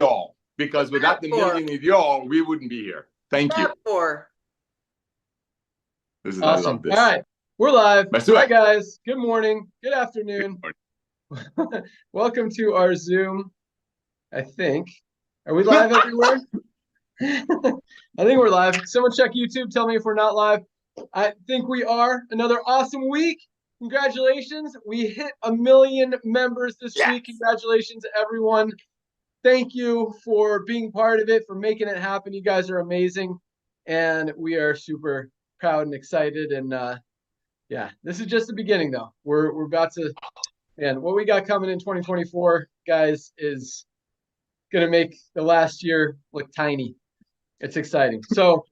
y'all, because without the million of y'all, we wouldn't be here. Thank you. This is awesome. I love this. All right, we're live. Let's do Hi it. guys. Good morning. Good afternoon. Welcome to our Zoom. I think. Are we live everywhere? I think we're live. Someone check YouTube. Tell me if we're not live. I think we are. Another awesome week. Congratulations. We hit 1 million members this week. Congratulations, everyone. Thank you for being part of it, for making it happen. You guys are amazing. And we are super proud and excited. And yeah, this is just the beginning, though. We're about to, man, what we got coming in 2024, guys, is going to make the last year look tiny. It's exciting. So,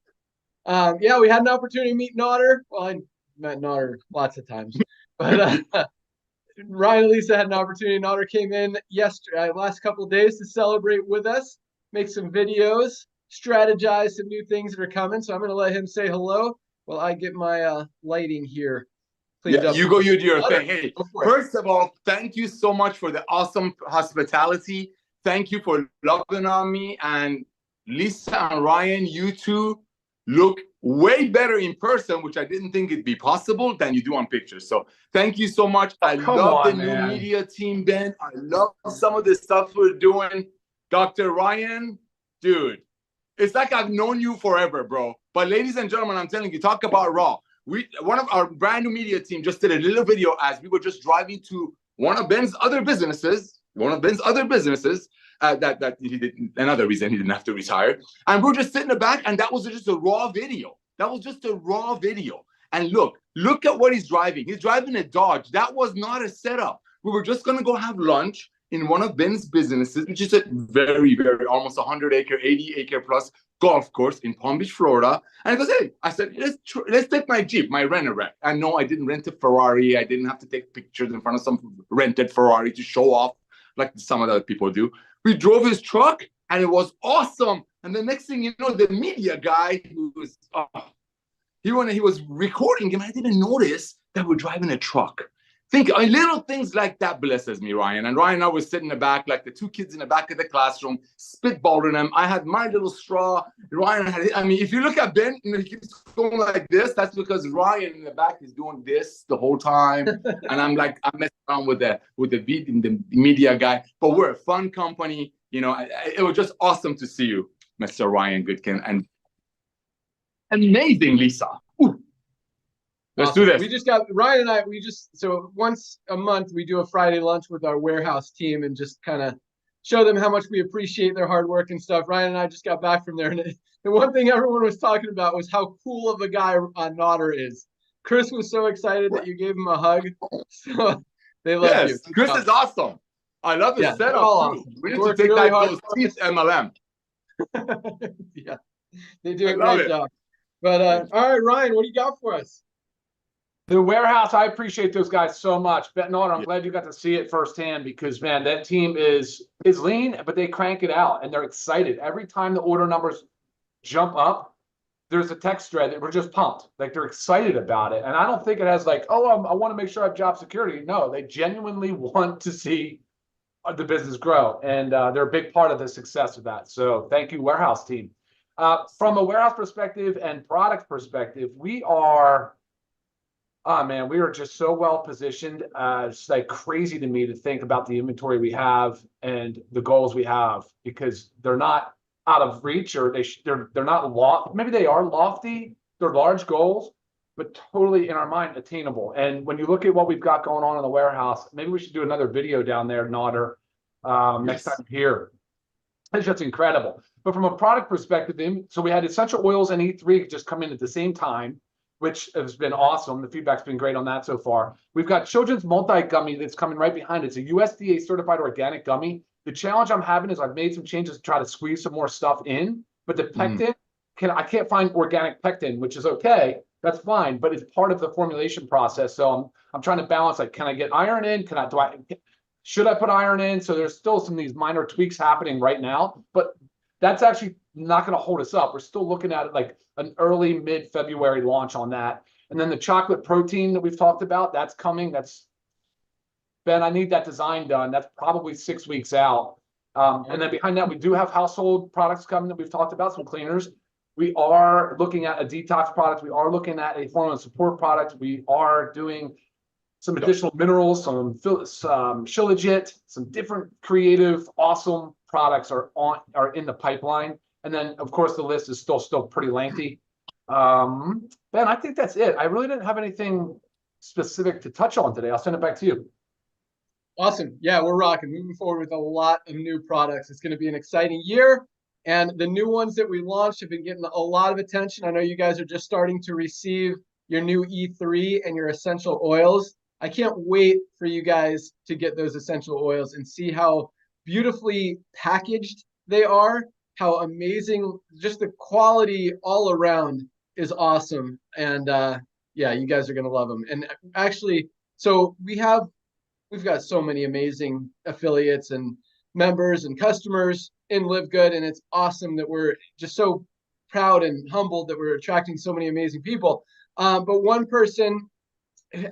yeah, we had an opportunity to meet Nodder. Well, I met Nodder lots of times, but Ryan and Lisa had an opportunity. Nodder came in yesterday, last couple of days, to celebrate with us, make some videos, strategize some new things that are coming. So I'm going to let him say hello while I get my lighting here cleaned up. You go, you do your thing. Hey, first of all, thank you so much for the awesome hospitality. Thank you for loving on me. And Lisa and Ryan, you two look way better in person, which I didn't think it'd be possible, than you do on pictures. So thank you so much. I love the new media team, Ben. I love some of the stuff we're doing. Dr. Ryan, dude, it's like I've known you forever, bro. But ladies and gentlemen, I'm telling you, talk about raw. One of our brand new media team just did a little video as we were just driving to one of Ben's other businesses, that he did, another reason he didn't have to retire. And we're just sitting in the back, and that was just a raw video. That was just a raw video. And look at what he's driving. He's driving a Dodge. That was not a setup. We were just going to go have lunch in one of Ben's businesses, which is a very, very almost 100-acre, 80-acre plus golf course in Palm Beach, Florida. And he goes, hey, I said, let's take my Jeep, my rent-a-wreck. And no, I didn't rent a Ferrari. I didn't have to take pictures in front of some rented Ferrari to show off like some of the other people do. We drove his truck, and it was awesome. And the next thing you know, the media guy who was, he was recording him. I didn't notice that we're driving a truck. Think little things like that blesses me, Ryan. And Ryan and I was sitting in the back, like the two kids in the back of the classroom, spitballing them. I had my little straw. Ryan had, I mean, if you look at Ben, he keeps going like this. That's because Ryan in the back is doing this the whole time. And I'm messing around with the media guy. But we're a fun company. You know, it was just awesome to see you, Mr. Ryan Goodkin. And amazing, Lisa. Ooh. Let's do this. We just got, Ryan and I, so once a month, we do a Friday lunch with our warehouse team and just kind of show them how much we appreciate their hard work and stuff. Ryan and I just got back from there. And the one thing everyone was talking about was how cool of a guy Nodder is. Chris was so excited that you gave him a hug. So they love you. Chris is awesome. I love his setup too. Awesome. We need to take really those teeth MLM. Yeah, they do a great job. But all right, Ryan, what do you got for us? The warehouse, I appreciate those guys so much. Nodder, I'm glad you got to see it firsthand because, man, that team is lean, but they crank it out, and they're excited. Every time the order numbers jump up, there's a text thread that we're just pumped. Like, they're excited about it. And I don't think it has like, oh, I want to make sure I have job security. No, they genuinely want to see the business grow, and they're a big part of the success of that. So thank you, warehouse team. From a warehouse perspective and product perspective, we are... Oh, man, we are just so well positioned. It's like crazy to me to think about the inventory we have and the goals we have, because they're not out of reach, or they're not lofty. Maybe they are lofty. They're large goals, but totally in our mind attainable. And when you look at what we've got going on in the warehouse, maybe we should do another video down there, Nodder, next time here. It's just incredible. But from a product perspective, so we had essential oils and E3 just come in at the same time, which has been awesome. The feedback's been great on that so far. We've got children's multi-gummy that's coming right behind it. It's a USDA certified organic gummy. The challenge I'm having is I've made some changes to try to squeeze some more stuff in, but the pectin, I can't find organic pectin, which is okay. That's fine, but it's part of the formulation process. So I'm trying to balance, like, can I get iron in? Should I put iron in? So there's still some of these minor tweaks happening right now, but that's actually not going to hold us up. We're still looking at it like an early mid-February launch on that. And then the chocolate protein that we've talked about, that's coming. Ben, I need that design done. That's probably 6 weeks out. And then behind that, we do have household products coming that we've talked about, some cleaners. We are looking at a detox product. We are looking at a hormone support product. We are doing some additional minerals, some shilajit, some different creative, awesome products are in the pipeline. And then, of course, the list is still pretty lengthy. Ben, I think that's it. I really didn't have anything specific to touch on today. I'll send it back to you. Awesome. Yeah, we're rocking. Moving forward with a lot of new products. It's going to be an exciting year. And the new ones that we launched have been getting a lot of attention. I know you guys are just starting to receive your new E3 and your essential oils. I can't wait for you guys to get those essential oils and see how beautifully packaged they are, how amazing, just the quality all around is awesome. And yeah, you guys are going to love them. And actually, so we've got so many amazing affiliates and members and customers in LiveGood, and it's awesome that we're just so proud and humbled that we're attracting so many amazing people. But one person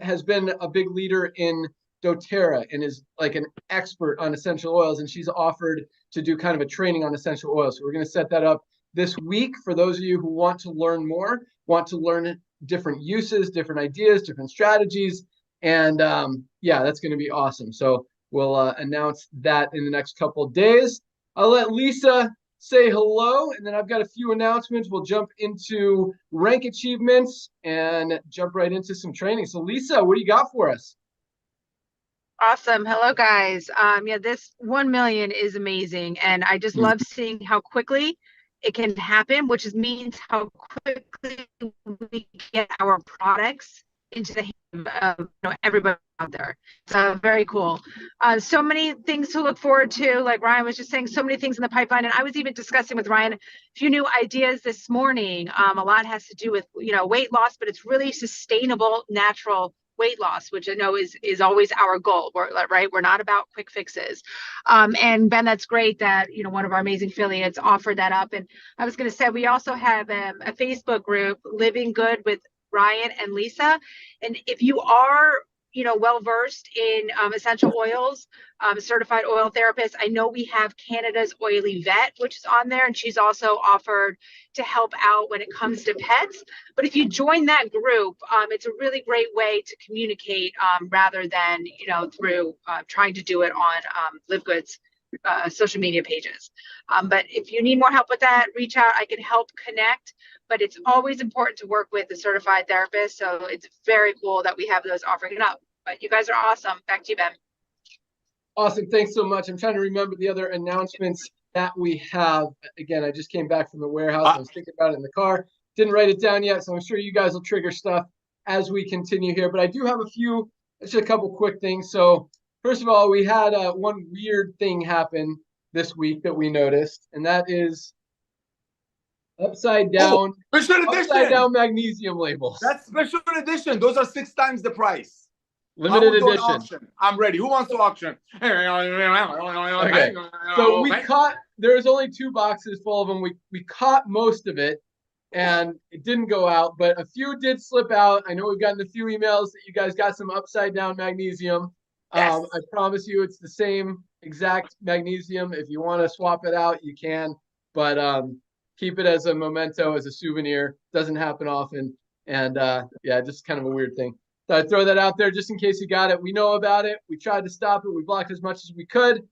has been a big leader in doTERRA and is like an expert on essential oils, and she's offered to do kind of a training on essential oils. So we're going to set that up this week for those of you who want to learn more, want to learn different uses, different ideas, different strategies. And yeah, that's going to be awesome. So we'll announce that in the next couple of days. I'll let Lisa say hello, and then I've got a few announcements. We'll jump into rank achievements and jump right into some training. So Lisa, what do you got for us? Awesome. Hello, guys. Yeah, this 1 million is amazing. And I just love seeing how quickly it can happen, which means how quickly we get our products into the hands of everybody out there. So very cool. So many things to look forward to. Like Ryan was just saying, so many things in the pipeline. And I was even discussing with Ryan a few new ideas this morning. A lot has to do with weight loss, but it's really sustainable, natural weight loss, which I know is always our goal. We're not about quick fixes. And Ben, that's great that one of our amazing affiliates offered that up. And I was going to say we also have a Facebook group, Living Good with Ryan and Lisa. And if you are well versed in essential oils, certified oil therapist, I know we have Canada's Oily Vet, which is on there, and she's also offered to help out when it comes to pets. But if you join that group, it's a really great way to communicate rather than through trying to do it on LiveGood's social media pages. But if you need more help with that, reach out. I can help connect. But it's always important to work with a certified therapist. So it's very cool that we have those offering it up. But you guys are awesome. Back to you, Ben. Awesome. Thanks so much. I'm trying to remember the other announcements that we have. Again, I just came back from the warehouse. I was thinking about it in the car. Didn't write it down yet. So I'm sure you guys will trigger stuff as we continue here. But I do have just a couple quick things. So first of all, we had one weird thing happen this week that we noticed. And that is upside down magnesium labels. That's special edition. Those are 6 times the price. Limited edition. I'm ready. Who wants to auction? Okay. So we caught, there's only 2 boxes full of them. We caught most of it and it didn't go out, but a few did slip out. I know we've gotten a few emails that you guys got some upside down magnesium. Yes. I promise you it's the same exact magnesium. If you want to swap it out, you can, but keep it as a memento, as a souvenir. Doesn't happen often. And yeah, just kind of a weird thing. So I throw that out there just in case you got it. We know about it. We tried to stop it. We blocked as much as we could.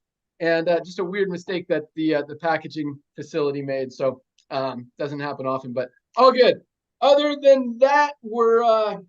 And just a weird mistake that the packaging facility made. So doesn't happen often, but all good. Other than that, we're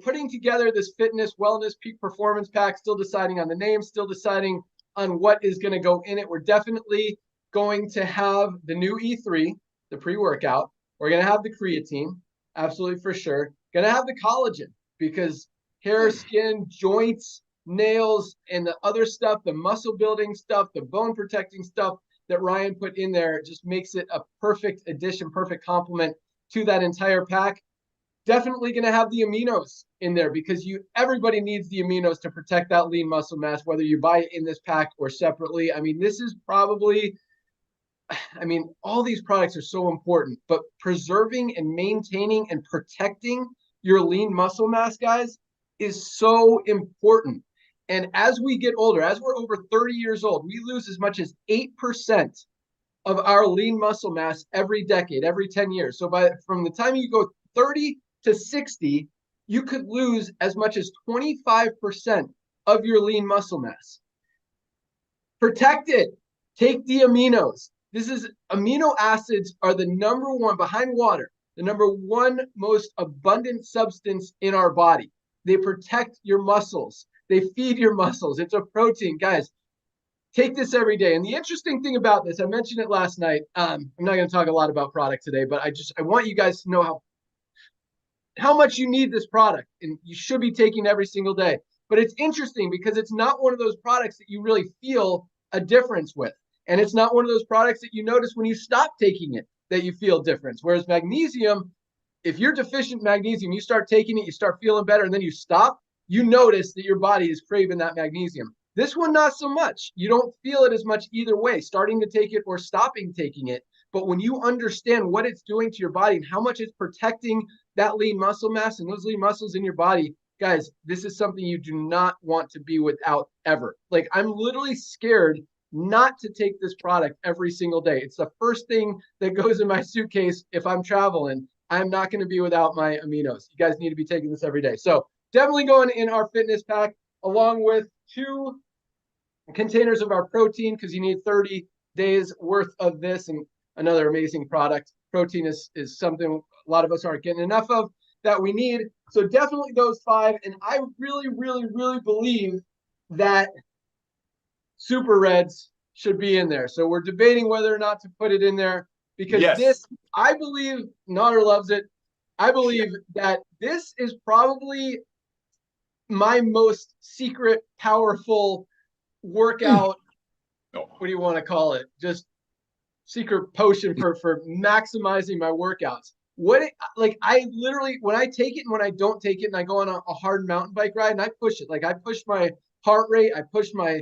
putting together this fitness, wellness, peak performance pack, still deciding on the name, still deciding on what is going to go in it. We're definitely going to have the new E3, the pre-workout. We're going to have the creatine, absolutely for sure. Going to have the collagen because hair, skin, joints, nails, and the other stuff, the muscle building stuff, the bone protecting stuff that Ryan put in there just makes it a perfect addition, perfect complement to that entire pack. Definitely going to have the aminos in there because everybody needs the aminos to protect that lean muscle mass, whether you buy it in this pack or separately. I mean, this is probably, all these products are so important, but preserving and maintaining and protecting your lean muscle mass, guys, is so important. And as we get older, as we're over 30 years old, we lose as much as 8% of our lean muscle mass every decade, every 10 years. So from the time you go 30 to 60, you could lose as much as 25% of your lean muscle mass. Protect it. Take the aminos. Amino acids are the number one, behind water, the number one most abundant substance in our body. They protect your muscles. They feed your muscles. It's a protein. Guys, take this every day. And the interesting thing about this, I mentioned it last night. I'm not going to talk a lot about product today, but I want you guys to know how much you need this product, and you should be taking every single day. But it's interesting because it's not one of those products that you really feel a difference with. And it's not one of those products that you notice when you stop taking it that you feel difference. Whereas magnesium, if you're deficient in magnesium, you start taking it, you start feeling better, and then you stop, you notice that your body is craving that magnesium. This one, not so much. You don't feel it as much either way, starting to take it or stopping taking it. But when you understand what it's doing to your body and how much it's protecting that lean muscle mass and those lean muscles in your body, guys, this is something you do not want to be without ever. Like, I'm literally scared not to take this product every single day. It's the first thing that goes in my suitcase if I'm traveling. I'm not going to be without my aminos. You guys need to be taking this every day. So definitely going in our fitness pack, along with 2 containers of our protein, because you need 30 days worth of this, and another amazing product. Protein is something a lot of us aren't getting enough of that we need. So definitely those 5. And I really, really, really believe that superreds should be in there. So we're debating whether or not to put it in there, because this, I believe, Nader loves it. I believe that this is probably my most secret, powerful workout. What do you want to call it? Just secret potion for maximizing my workouts. I literally, when I take it and when I don't take it, and I go on a hard mountain bike ride and I push it, like I push my heart rate, I push my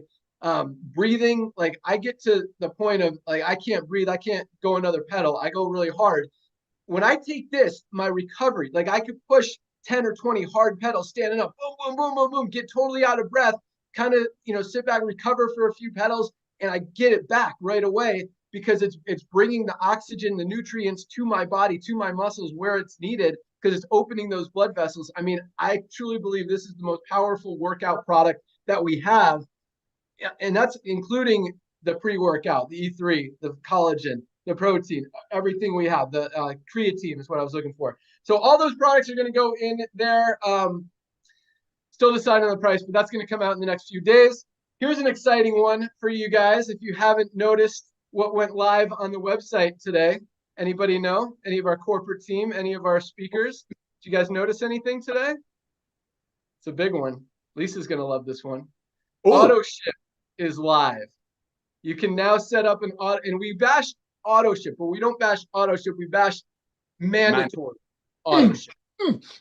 breathing, like I get to the point of like I can't breathe, I can't go another pedal, I go really hard. When I take this, my recovery, like I could push 10 or 20 hard pedals standing up, boom, boom, boom, boom, boom, get totally out of breath, kind of, sit back, recover for a few pedals, and I get it back right away, because it's bringing the oxygen, the nutrients to my body, to my muscles where it's needed, because it's opening those blood vessels. I mean, I truly believe this is the most powerful workout product that we have. And that's including the pre-workout, the E3, the collagen, the protein, everything we have. The creatine is what I was looking for. So all those products are going to go in there. Still deciding on the price, but that's going to come out in the next few days. Here's an exciting one for you guys. If you haven't noticed what went live on the website today, anybody know? Any of our corporate team, any of our speakers? Did you guys notice anything today? It's a big one. Lisa's going to love this one. Auto ship is live. You can now set up an auto, and we bash auto ship, but we don't bash auto ship. We bash mandatory auto ship.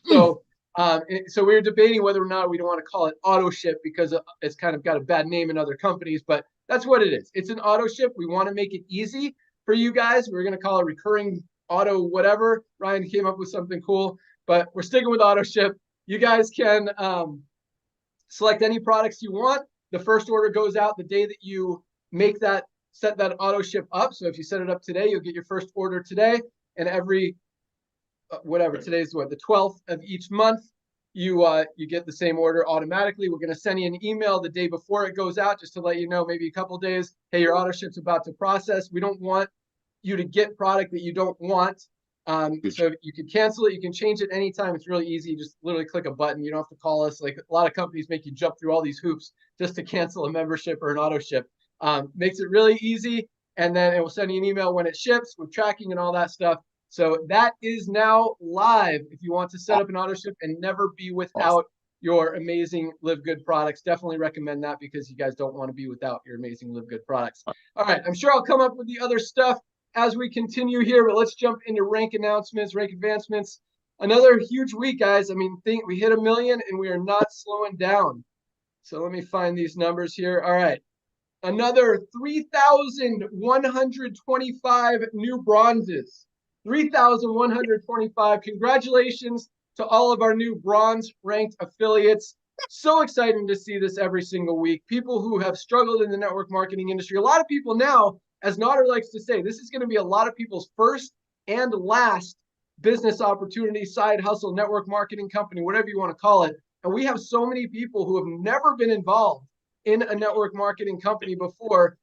So we were debating whether or not we don't want to call it auto ship, because it's kind of got a bad name in other companies, but that's what it is. It's an auto ship. We want to make it easy for you guys. We're going to call it recurring auto whatever. Ryan came up with something cool, but we're sticking with auto ship. You guys can select any products you want. The first order goes out the day that you set that auto ship up. So if you set it up today, you'll get your first order today, and every today's the 12th of each month, you get the same order automatically. We're going to send you an email the day before it goes out, just to let you know, maybe a couple days, hey, your auto ship's about to process. We don't want you to get product that you don't want. So you can cancel it. You can change it anytime. It's really easy. You just literally click a button. You don't have to call us. Like, a lot of companies make you jump through all these hoops just to cancel a membership or an auto ship. Makes it really easy. And then it will send you an email when it ships with tracking and all that stuff. So that is now live. If you want to set up an auto ship and never be without your amazing LiveGood products, definitely recommend that, because you guys don't want to be without your amazing LiveGood products. All right, I'm sure I'll come up with the other stuff as we continue here, but let's jump into rank announcements, rank advancements. Another huge week, guys. I mean, we hit 1 million and we are not slowing down. So let me find these numbers here. All right. Another 3,125 new bronzes. 3,125. Congratulations to all of our new bronze ranked affiliates. So exciting to see this every single week. People who have struggled in the network marketing industry. A lot of people now, as Nader likes to say, this is going to be a lot of people's first and last business opportunity, side hustle, network marketing company, whatever you want to call it. And we have so many people who have never been involved in a network marketing company before,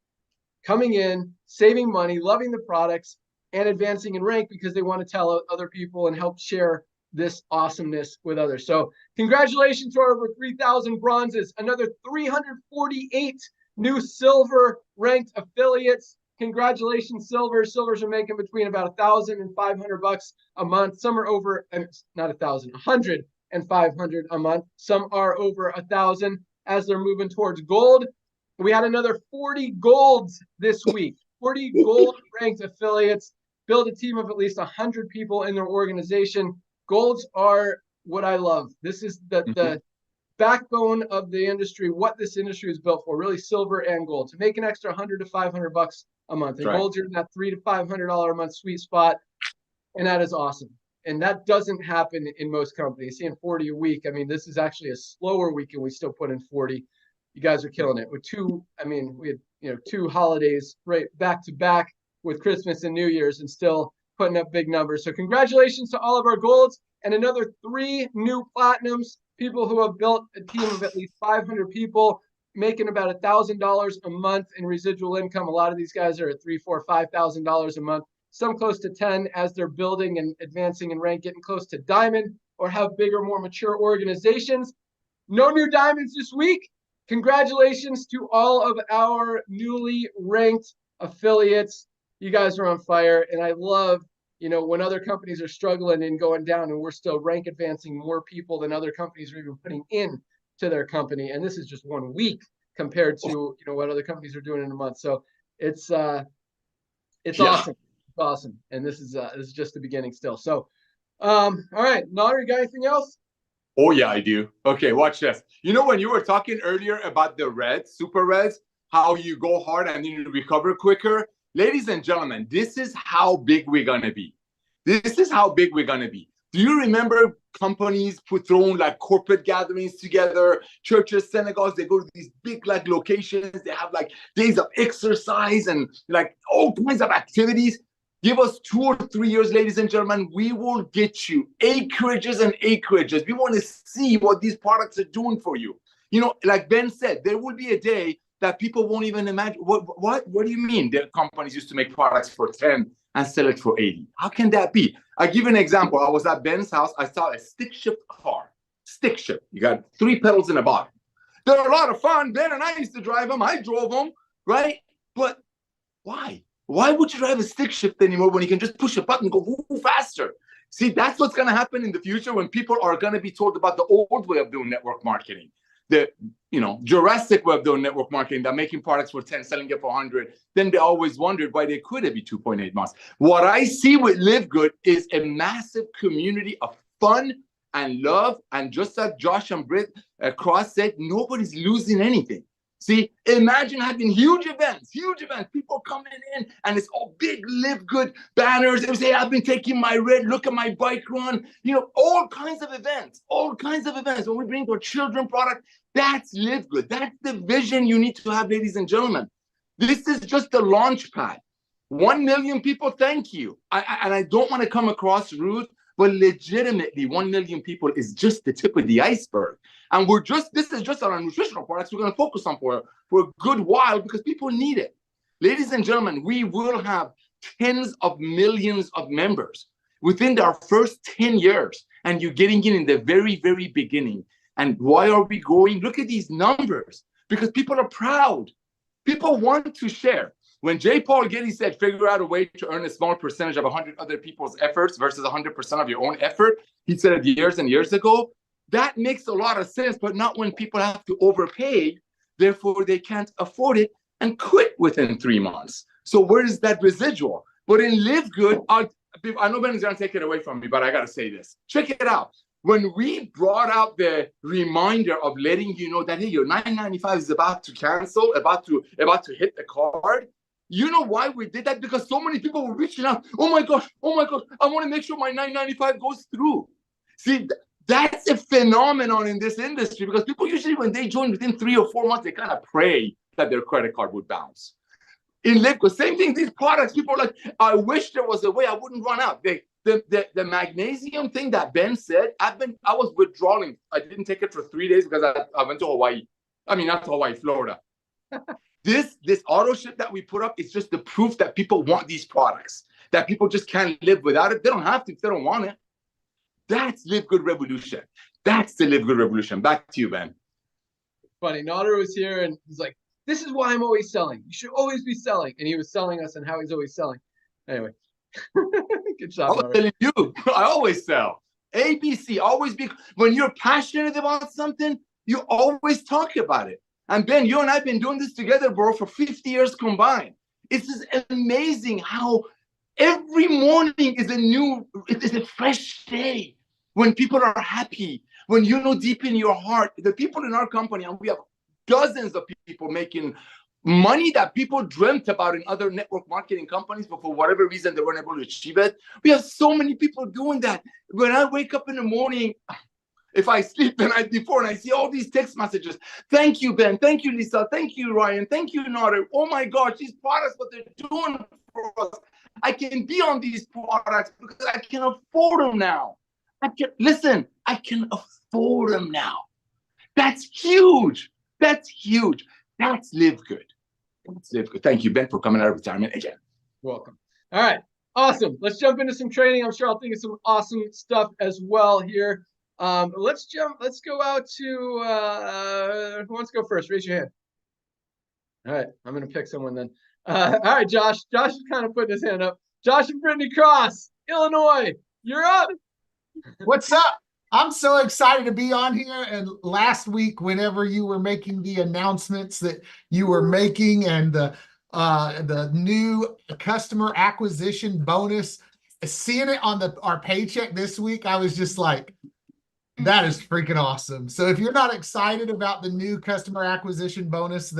coming in, saving money, loving the products, and advancing in rank because they want to tell other people and help share this awesomeness with others. So congratulations to our over 3,000 bronzes, another 348 new silver ranked affiliates. Congratulations, silvers. Silvers are making between about $1,000 and $500 a month. Some are over, not 1,000, 100 and 500 a month. Some are over 1,000 as they're moving towards gold. We had another 40 golds this week, 40 gold ranked affiliates. Build a team of at least 100 people in their organization. Golds are what I love. This is the backbone of the industry, what this industry is built for, really silver and gold, to make an extra $100 to $500 a month. And golds are in that $300 to $500 a month sweet spot. And that is awesome. And that doesn't happen in most companies. Seeing 40 a week. I mean, this is actually a slower week and we still put in 40. You guys are killing it with we had, 2 holidays right back to back with Christmas and New Year's and still putting up big numbers. So congratulations to all of our golds and another 3 new platinums, people who have built a team of at least 500 people, making about $1,000 a month in residual income. A lot of these guys are at $3,000, $4,000, $5,000 a month, some close to 10 as they're building and advancing in rank, getting close to diamond or have bigger, more mature organizations. No new diamonds this week. Congratulations to all of our newly ranked affiliates. You guys are on fire. And I love, when other companies are struggling and going down and we're still rank advancing more people than other companies are even putting in to their company. And this is just 1 week compared to, what other companies are doing in a month. So it's awesome. It's awesome. And this is just the beginning still. So, all right, Nader, you got anything else? Oh, yeah, I do. Okay, watch this. When you were talking earlier about the reds, super reds, how you go hard and then you recover quicker. Ladies and gentlemen, this is how big we're going to be. This is how big we're going to be. Do you remember companies throwing like corporate gatherings together, churches, synagogues? They go to these big like locations. They have like days of exercise and like all kinds of activities. Give us 2 or 3 years, ladies and gentlemen, we will get you acreages and acreages. We want to see what these products are doing for you. Like Ben said, there will be a day that people won't even imagine. What do you mean that companies used to make products for 10 and sell it for 80? How can that be? I'll give you an example. I was at Ben's house. I saw a stick shift car. Stick shift. You got 3 pedals in a bottom. They're a lot of fun. Ben and I used to drive them. I drove them, right? But why? Why would you drive a stick shift anymore when you can just push a button and go faster? See, that's what's going to happen in the future when people are going to be told about the old way of doing network marketing. The Jurassic way of doing network marketing, that making products for 10, selling it for 100. Then they always wondered why they couldn't be 2.8 months. What I see with LiveGood is a massive community of fun and love. And just like Josh and Britt Cross said, nobody's losing anything. See, imagine having huge events, people coming in, and it's all big LiveGood banners. They say, I've been taking my red, look at my bike run, all kinds of events, When we bring our children product, that's LiveGood. That's the vision you need to have, ladies and gentlemen. This is just the launch pad. 1 million people, thank you. And I don't want to come across rude, but legitimately 1 million people is just the tip of the iceberg. And this is just our nutritional products we're going to focus on for a good while because people need it. Ladies and gentlemen, we will have tens of millions of members within our first 10 years. And you're getting in the very, very beginning. And why are we growing? Look at these numbers. Because people are proud. People want to share. When J. Paul Getty said, figure out a way to earn a small percentage of 100 other people's efforts versus 100% of your own effort, he said it years and years ago. That makes a lot of sense, but not when people have to overpay, therefore they can't afford it and quit within 3 months. So where is that residual? But in LiveGood, I know Ben's going to take it away from me, but I got to say this. Check it out. When we brought out the reminder of letting you know that, hey, your $9.95 is about to cancel, about to hit the card, you know why we did that? Because so many people were reaching out. Oh my gosh, I want to make sure my $9.95 goes through. See, That's a phenomenon in this industry because people usually, when they join within 3 or 4 months, they kind of pray that their credit card would bounce. In LiveGood, same thing, these products, people are like, I wish there was a way I wouldn't run out. The magnesium thing that Ben said, I was withdrawing. I didn't take it for 3 days because I went to Hawaii. I mean, not to Hawaii, Florida. This auto ship that we put up is just the proof that people want these products, that people just can't live without it. They don't have to if they don't want it. That's LiveGood Revolution. That's the LiveGood Revolution. Back to you, Ben. Funny, Nader was here and he's like, this is why I'm always selling. You should always be selling. And he was selling us and how he's always selling. Anyway, good job, I was telling you, I always sell. ABC, always be. When you're passionate about something, you always talk about it. And Ben, you and I have been doing this together, bro, for 50 years combined. It's just amazing how every morning is it is a fresh day. When people are happy, when you know deep in your heart, the people in our company, and we have dozens of people making money that people dreamt about in other network marketing companies, but for whatever reason, they weren't able to achieve it. We have so many people doing that. When I wake up in the morning, if I sleep the night before and I see all these text messages, thank you, Ben, thank you, Lisa, thank you, Ryan, thank you, Nader. Oh my gosh, these products, what they're doing for us. I can be on these products because I can afford them now. I can afford them now. That's huge. That's huge. That's LiveGood. That's LiveGood. Thank you, Ben, for coming out of retirement again. Welcome. All right. Awesome. Let's jump into some trading. I'm sure I'll think of some awesome stuff as well here. Let's go out to who wants to go first? Raise your hand. All right. I'm going to pick someone then. All right, Josh. Josh is kind of putting his hand up. Josh and Brittany Cross, Illinois. You're up. What's up? I'm so excited to be on here. And last week, whenever you were making the announcements that you were making and the new customer acquisition bonus, seeing it on our paycheck this week, I was just like, that is freaking awesome. So if you're not excited about the new customer acquisition bonus,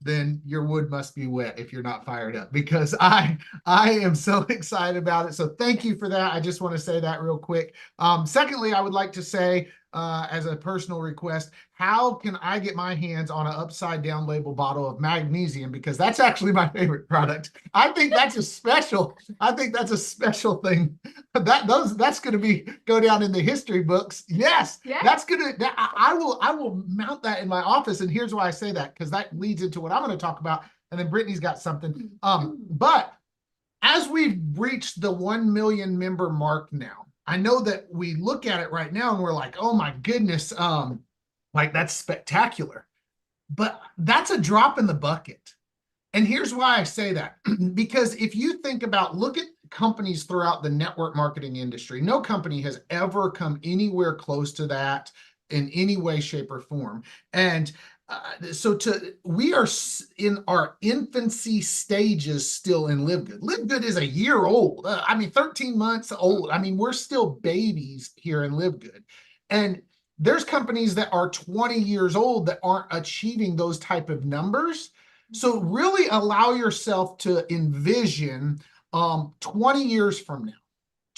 then your wood must be wet if you're not fired up, because I am so excited about it. So thank you for that. I just want to say that real quick. Secondly, I would like to say, as a personal request, how can I get my hands on an upside down label bottle of magnesium? Because that's actually my favorite product. I think that's a special thing. That's going to go down in the history books. Yes, yeah. I will mount that in my office. And here's why I say that, because that leads into what I'm going to talk about. And then Brittany's got something. But as we've reached the 1 million member mark now, I know that we look at it right now and we're like, oh my goodness, like that's spectacular. But that's a drop in the bucket. And here's why I say that. Because if you think about, look at companies throughout the network marketing industry, no company has ever come anywhere close to that in any way, shape, or form. And we are in our infancy stages still in LiveGood. LiveGood is a year old. 13 months old. We're still babies here in LiveGood. And there's companies that are 20 years old that aren't achieving those type of numbers. So really allow yourself to envision 20 years from now.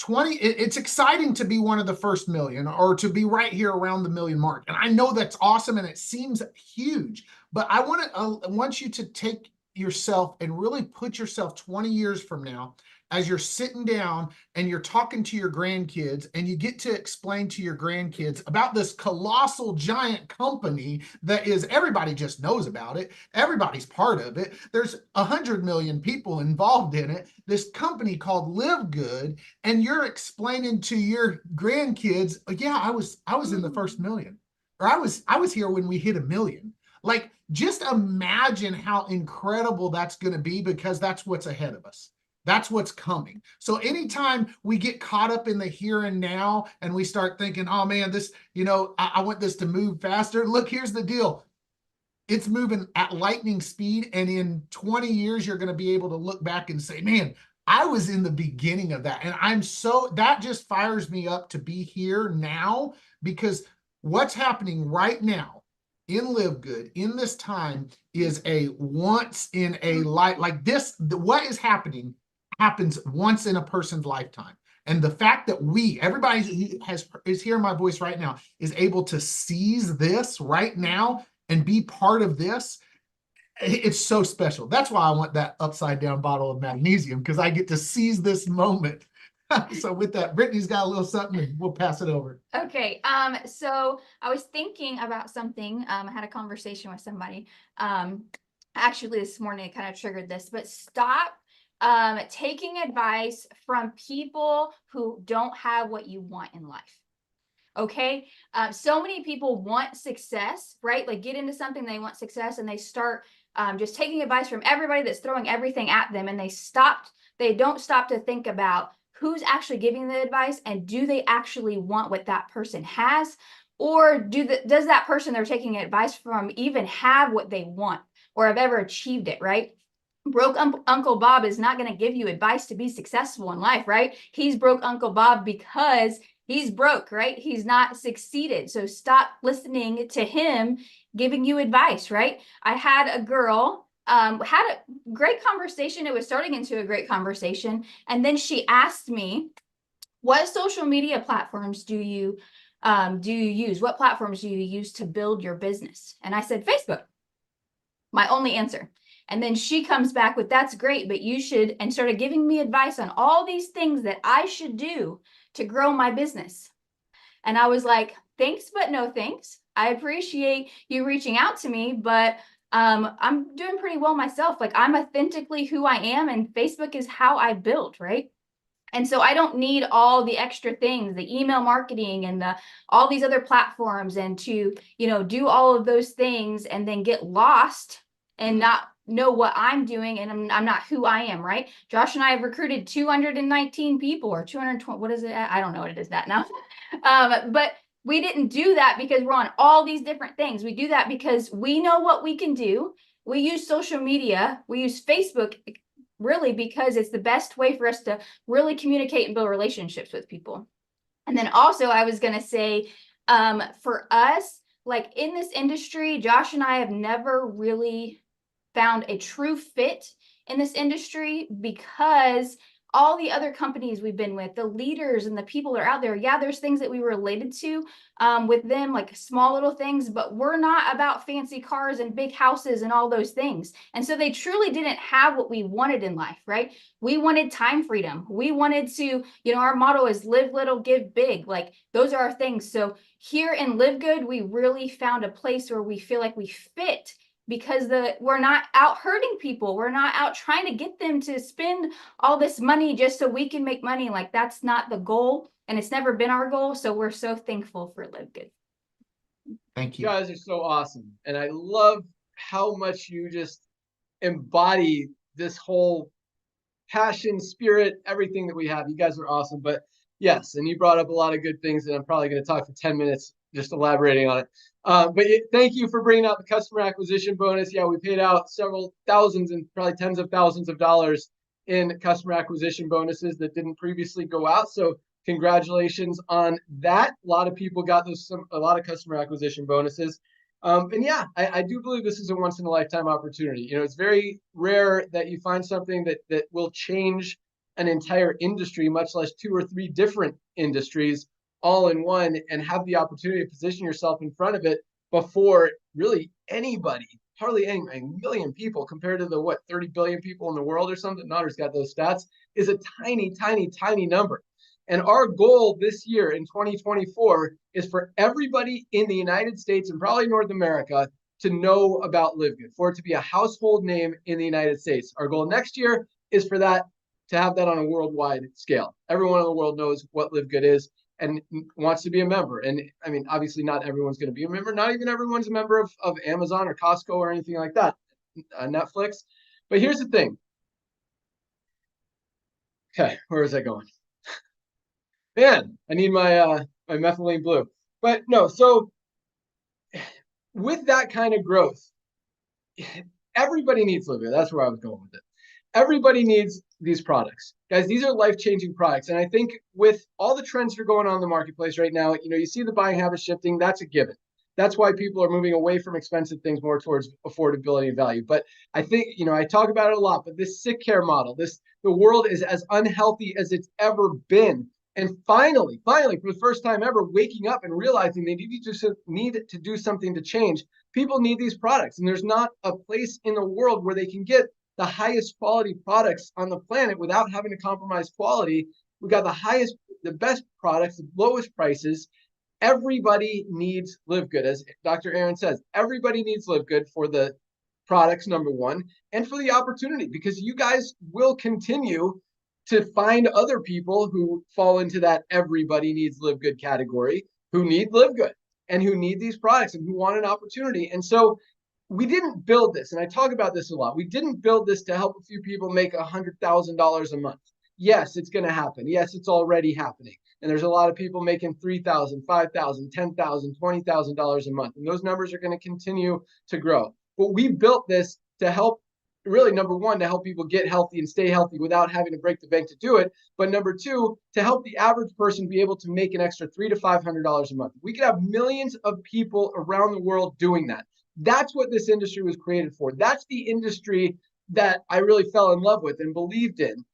It's exciting to be one of the first million, or to be right here around the million mark. And I know that's awesome and it seems huge, but I want you to take yourself and really put yourself 20 years from now, as you're sitting down and you're talking to your grandkids and you get to explain to your grandkids about this colossal giant company that is, everybody just knows about it. Everybody's part of it. There's 100 million people involved in it. This company called LiveGood, and you're explaining to your grandkids, yeah, I was in the first million, or I was here when we hit 1 million. Like, just imagine how incredible that's going to be, because that's what's ahead of us. That's what's coming. So anytime we get caught up in the here and now and we start thinking, oh man, this, I want this to move faster. Look, here's the deal. It's moving at lightning speed. And in 20 years, you're going to be able to look back and say, man, I was in the beginning of that. And that just fires me up to be here now, because what's happening right now in LiveGood in this time is a once in a life, like this, what is happening happens once in a person's lifetime. And the fact that everybody is hearing my voice right now, is able to seize this right now and be part of this, it's so special. That's why I want that upside down bottle of magnesium, because I get to seize this moment. So with that, Brittany's got a little something, and we'll pass it over. Okay. So I was thinking about something. I had a conversation with somebody. Actually this morning, it kind of triggered this, but stop taking advice from people who don't have what you want in life. Okay. So many people want success, right? Like get into something, they want success, and they start just taking advice from everybody that's throwing everything at them. And they don't stop to think about who's actually giving the advice, and do they actually want what that person has? Or does that person they're taking advice from even have what they want or have ever achieved it, right? Broke Uncle Bob is not going to give you advice to be successful in life, right? He's broke Uncle Bob because he's broke, right? He's not succeeded. So stop listening to him giving you advice, right? I had a girl, had a great conversation. It was starting into a great conversation. And then she asked me, what social media platforms do you use? What platforms do you use to build your business? And I said, Facebook, my only answer. And then she comes back with, that's great, but you should, and started giving me advice on all these things that I should do to grow my business. And I was like, thanks, but no thanks. I appreciate you reaching out to me, but I'm doing pretty well myself. Like I'm authentically who I am, and Facebook is how I build, right? And so I don't need all the extra things, the email marketing and all these other platforms, and to, do all of those things and then get lost and not know what I'm doing, and I'm not who I am, right? Josh and I have recruited 219 people, or 220, what is it? I don't know what it is that now. But we didn't do that because we're on all these different things. We do that because we know what we can do. We use social media. We use Facebook really because it's the best way for us to really communicate and build relationships with people. And then also I was going to say, for us, like in this industry, Josh and I have never really found a true fit in this industry, because all the other companies we've been with, the leaders and the people that are out there, yeah, there's things that we were related to with them, like small little things, but we're not about fancy cars and big houses and all those things. And so they truly didn't have what we wanted in life, right? We wanted time freedom. We wanted to, our motto is live little, give big. Like those are our things. So here in LiveGood, we really found a place where we feel like we fit, because we're not out hurting people. We're not out trying to get them to spend all this money just so we can make money. Like that's not the goal, and it's never been our goal. So we're so thankful for LiveGood. Thank you. You guys are so awesome. And I love how much you just embody this whole passion, spirit, everything that we have. You guys are awesome. But yes, and you brought up a lot of good things, and I'm probably going to talk for 10 minutes just elaborating on it. But thank you for bringing out the customer acquisition bonus. Yeah, we paid out several thousands and probably tens of thousands of dollars in customer acquisition bonuses that didn't previously go out. So congratulations on that. A lot of people got a lot of customer acquisition bonuses. And yeah, I do believe this is a once in a lifetime opportunity. It's very rare that you find something that will change an entire industry, much less 2 or 3 different industries all in one, and have the opportunity to position yourself in front of it before really anybody, hardly any, a million people compared to the 30 billion people in the world or something. Notter's got those stats, is a tiny, tiny, tiny number. And our goal this year in 2024 is for everybody in the United States and probably North America to know about LiveGood, for it to be a household name in the United States. Our goal next year is for that to have that on a worldwide scale. Everyone in the world knows what LiveGood is and wants to be a member. And I mean, obviously not everyone's going to be a member. Not even everyone's a member of Amazon or Costco or anything like that, Netflix. But here's the thing. Okay, where was I going? Man, I need my my methylene blue. But no, so with that kind of growth, everybody needs LiveGood. That's where I was going with it. Everybody needs these products. Guys, these are life-changing products. And I think with all the trends that are going on in the marketplace right now, you see the buying habits shifting, that's a given. That's why people are moving away from expensive things more towards affordability and value. But I think, I talk about it a lot, but this sick care model, the world is as unhealthy as it's ever been. And finally, for the first time ever, waking up and realizing they need to do something to change. People need these products, and there's not a place in the world where they can get the highest quality products on the planet without having to compromise quality. We got the best products, the lowest prices. Everybody needs LiveGood, as Dr. Aaron says. Everybody needs LiveGood for the products, number one, and for the opportunity, because you guys will continue to find other people who fall into that everybody needs LiveGood category, who need LiveGood and who need these products and who want an opportunity. And so we didn't build this, and I talk about this a lot. We didn't build this to help a few people make $100,000 a month. Yes, it's going to happen. Yes, it's already happening. And there's a lot of people making $3,000, $5,000, $10,000, $20,000 a month. And those numbers are going to continue to grow. But we built this to help, really, number one, to help people get healthy and stay healthy without having to break the bank to do it. But number two, to help the average person be able to make an extra $300 to $500 a month. We could have millions of people around the world doing that. That's what this industry was created for. That's the industry that I really fell in love with and believed in,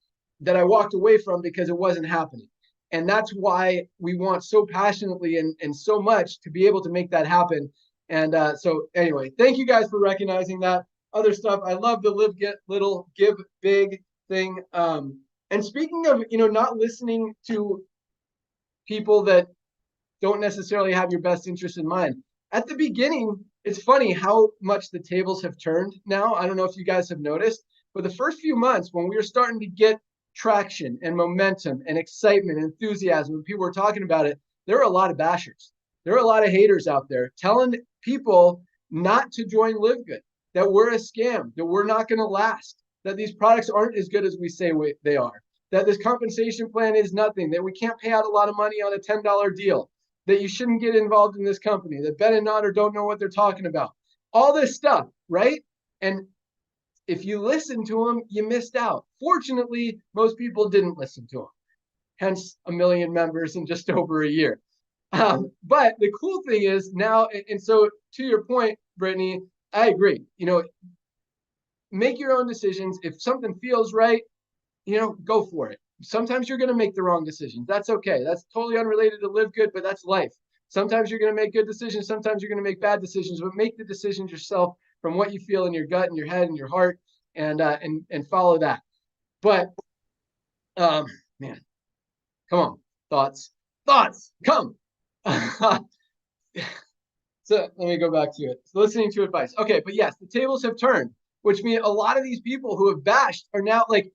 that I walked away from because it wasn't happening. And that's why we want so passionately and so much to be able to make that happen. And so anyway, thank you guys for recognizing that. Other stuff, I love the live, get little, give big thing. And speaking of, not listening to people that don't necessarily have your best interest in mind. At the beginning, it's funny how much the tables have turned now. I don't know if you guys have noticed, but the first few months when we were starting to get traction and momentum and excitement and enthusiasm, when people were talking about it, there were a lot of bashers. There are a lot of haters out there telling people not to join LiveGood, that we're a scam, that we're not going to last, that these products aren't as good as we say they are, that this compensation plan is nothing, that we can't pay out a lot of money on a $10 deal, that you shouldn't get involved in this company, that Ben and Nader don't know what they're talking about. All this stuff, right? And if you listen to them, you missed out. Fortunately, most people didn't listen to them. Hence 1 million members in just over a year. But the cool thing is now, and so to your point, Brittany, I agree. Make your own decisions. If something feels right, go for it. Sometimes you're going to make the wrong decisions. That's okay. That's totally unrelated to LiveGood, but that's life. Sometimes you're going to make good decisions. Sometimes you're going to make bad decisions, but make the decisions yourself from what you feel in your gut and your head and your heart, and follow that. But man, come on, thoughts, come. So let me go back to it. So listening to advice. Okay, but yes, the tables have turned, which means a lot of these people who have bashed are now like,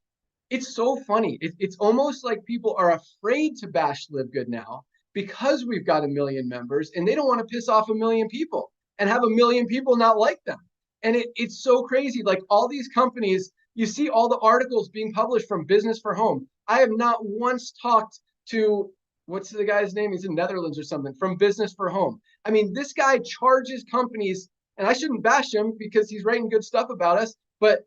it's so funny. It's almost like people are afraid to bash LiveGood now because we've got 1 million members, and they don't want to piss off 1 million people and have 1 million people not like them. And it's so crazy. Like all these companies, you see all the articles being published from Business for Home. I have not once talked to, what's the guy's name? He's in Netherlands or something, from Business for Home. I mean, this guy charges companies, and I shouldn't bash him because he's writing good stuff about us, but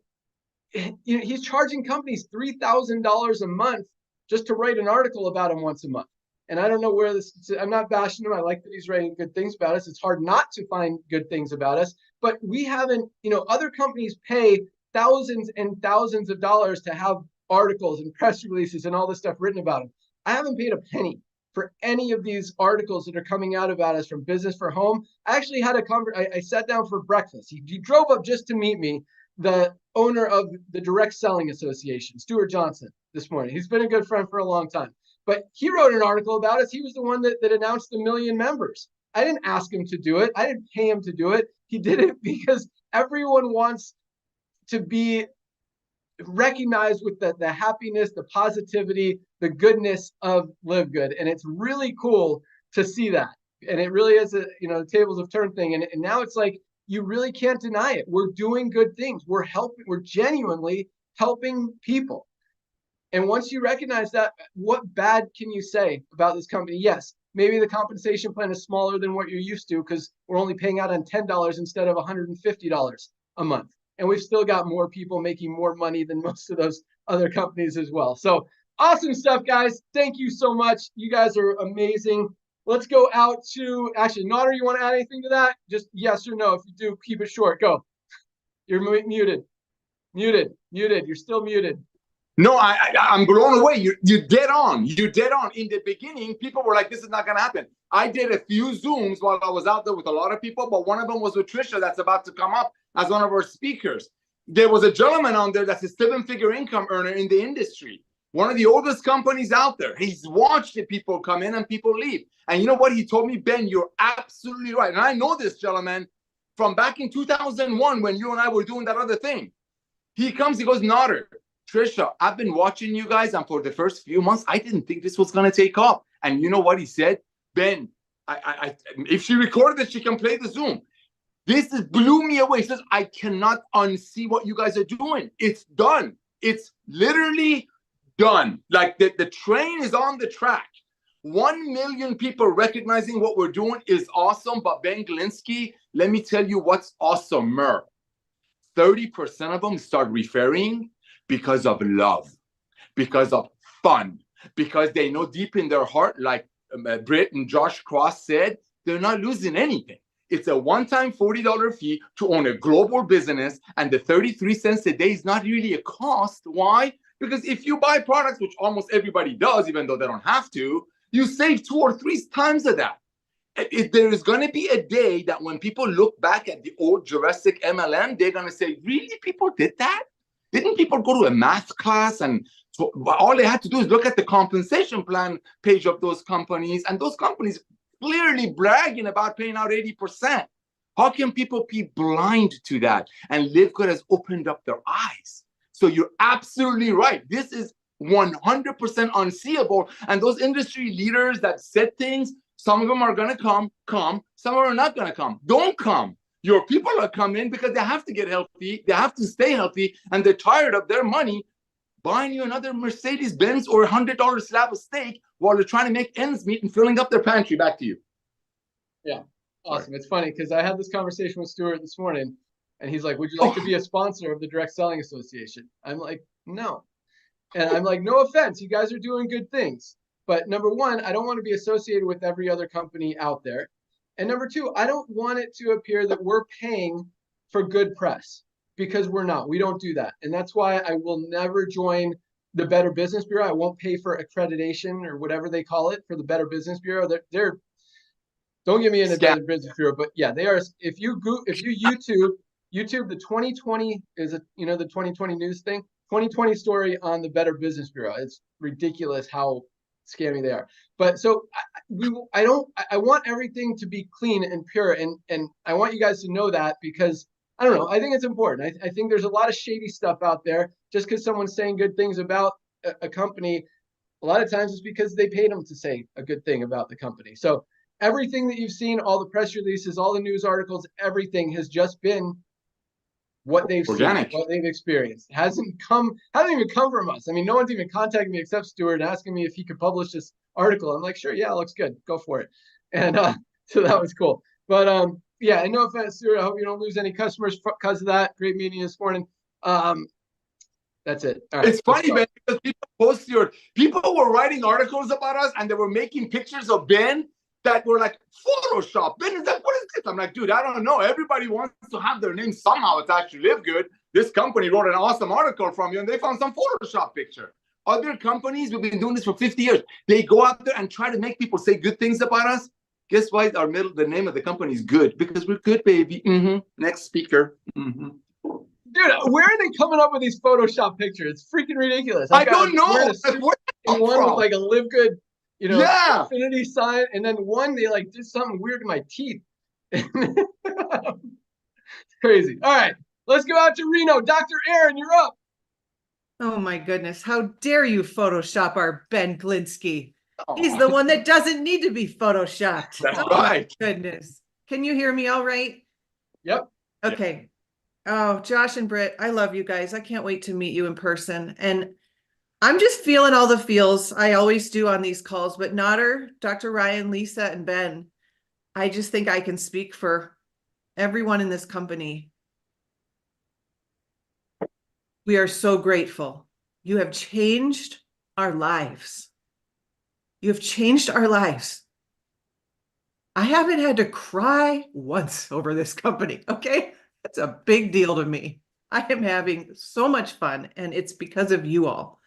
he's charging companies $3,000 a month just to write an article about him once a month. And I don't know where I'm not bashing him. I like that he's writing good things about us. It's hard not to find good things about us, but we haven't, other companies pay thousands and thousands of dollars to have articles and press releases and all this stuff written about them. I haven't paid a penny for any of these articles that are coming out about us from Business for Home. I actually had I sat down for breakfast. He drove up just to meet me, the owner of the Direct Selling Association, Stuart Johnson, this morning. He's been a good friend for a long time. But he wrote an article about us. He was the one that announced 1 million members. I didn't ask him to do it. I didn't pay him to do it. He did it because everyone wants to be recognized with the happiness, the positivity, the goodness of LiveGood. And it's really cool to see that. And it really is the tables have turned thing. And now it's like, you really can't deny it. We're doing good things. We're genuinely helping people. And once you recognize that, what bad can you say about this company? Yes, maybe the compensation plan is smaller than what you're used to because we're only paying out on $10 instead of $150 a month. And we've still got more people making more money than most of those other companies as well. So awesome stuff, guys. Thank you so much. You guys are amazing. let's go out to, actually, Notter, you want to add anything to that? Just yes or no. If you do, keep it short. Go. You're muted. Muted. You're still muted. No, I'm blown away. You're dead on. You're dead on. In the beginning, people were like, this is not going to happen. I did a few Zooms while I was out there with a lot of people, but one of them was with Trisha that's about to come up as one of our speakers. There was a gentleman on there that's a 7-figure income earner in the industry. One of the oldest companies out there. He's watched the people come in and people leave. And you know what? He told me, Ben, you're absolutely right. And I know this gentleman from back in 2001 when you and I were doing that other thing. He comes, he goes, Notter, Trisha, I've been watching you guys, and for the first few months, I didn't think this was going to take off. And you know what he said? Ben, if she recorded it, she can play the Zoom. This blew me away. He says, I cannot unsee what you guys are doing. It's done. It's literally done. Like the train is on the track. 1 million people recognizing what we're doing is awesome. But Ben Glinsky, let me tell you what's awesomer. 30% of them start referring because of love, because of fun, because they know deep in their heart, like Britt and Josh Cross said, they're not losing anything. It's a one-time $40 fee to own a global business, and the 33 cents a day is not really a cost. Why? Because if you buy products, which almost everybody does, even though they don't have to, you save 2 or 3 times of that. There is going to be a day that when people look back at the old Jurassic MLM, they're going to say, really, people did that? Didn't people go to a math class? And so all they had to do is look at the compensation plan page of those companies, and those companies clearly bragging about paying out 80%. How can people be blind to that? And LiveGood has opened up their eyes. So you're absolutely right. This is 100% unseeable. And those industry leaders that said things, some of them are going to come. Some of them are not going to come. Don't come. Your people are coming because they have to get healthy. They have to stay healthy. And they're tired of their money buying you another Mercedes-Benz or $100 slab of steak while they're trying to make ends meet and filling up their pantry. Back to you. Yeah, awesome. It's funny because I had this conversation with Stuart this morning, and he's like, would you like to be a sponsor of the Direct Selling Association? I'm like, no. And I'm like, no offense. You guys are doing good things. But number one, I don't want to be associated with every other company out there. And number two, I don't want it to appear that we're paying for good press, because we're not. We don't do that. And that's why I will never join the Better Business Bureau. I won't pay for accreditation or whatever they call it for the Better Business Bureau. They're don't get me into Better Business Bureau, but yeah, they are. If you YouTube the 2020 is the 2020 news thing, 2020 story on the Better Business Bureau. It's ridiculous how scammy they are. But so I want everything to be clean and pure, and I want you guys to know that, because I don't know, I think it's important. I think there's a lot of shady stuff out there. Just because someone's saying good things about a company, a lot of times it's because they paid them to say a good thing about the company. So everything that you've seen, all the press releases, all the news articles, everything has just been what they've organic, seen, what they've experienced. Hasn't even come from us. I mean, no one's even contacted me except Stuart asking me if he could publish this article. I'm like, sure, yeah, looks good, go for it. And so that was cool. But yeah, and no offense, Stuart, I hope you don't lose any customers because of that. Great meeting this morning. That's it. All right, it's funny, man, because people were writing articles about us, and they were making pictures of Ben that were like Photoshop. Ben is like, what is this? I'm like, dude, I don't know. Everybody wants to have their name somehow attached to LiveGood. This company wrote an awesome article from you, and they found some Photoshop picture. Other companies, we've been doing this for 50 years. They go out there and try to make people say good things about us. Guess why the name of the company is Good? Because we're good, baby. Next speaker. Dude, where are they coming up with these Photoshop pictures? It's freaking ridiculous. I don't know. And one with like a LiveGood, yeah, infinity sign, and then one they like did something weird in my teeth. Crazy. All right, let's go out to Reno. Dr. Aaron, you're up. Oh my goodness, how dare you Photoshop our Ben Glinsky? He's the one that doesn't need to be Photoshopped. That's right. Goodness. Can you hear me all right? Yep. Okay. Oh, Josh and Britt, I love you guys. I can't wait to meet you in person. And I'm just feeling all the feels. I always do on these calls, but Notter, Dr. Ryan, Lisa, and Ben, I just think I can speak for everyone in this company. We are so grateful. You have changed our lives. You have changed our lives. I haven't had to cry once over this company. Okay. That's a big deal to me. I am having so much fun, and it's because of you all.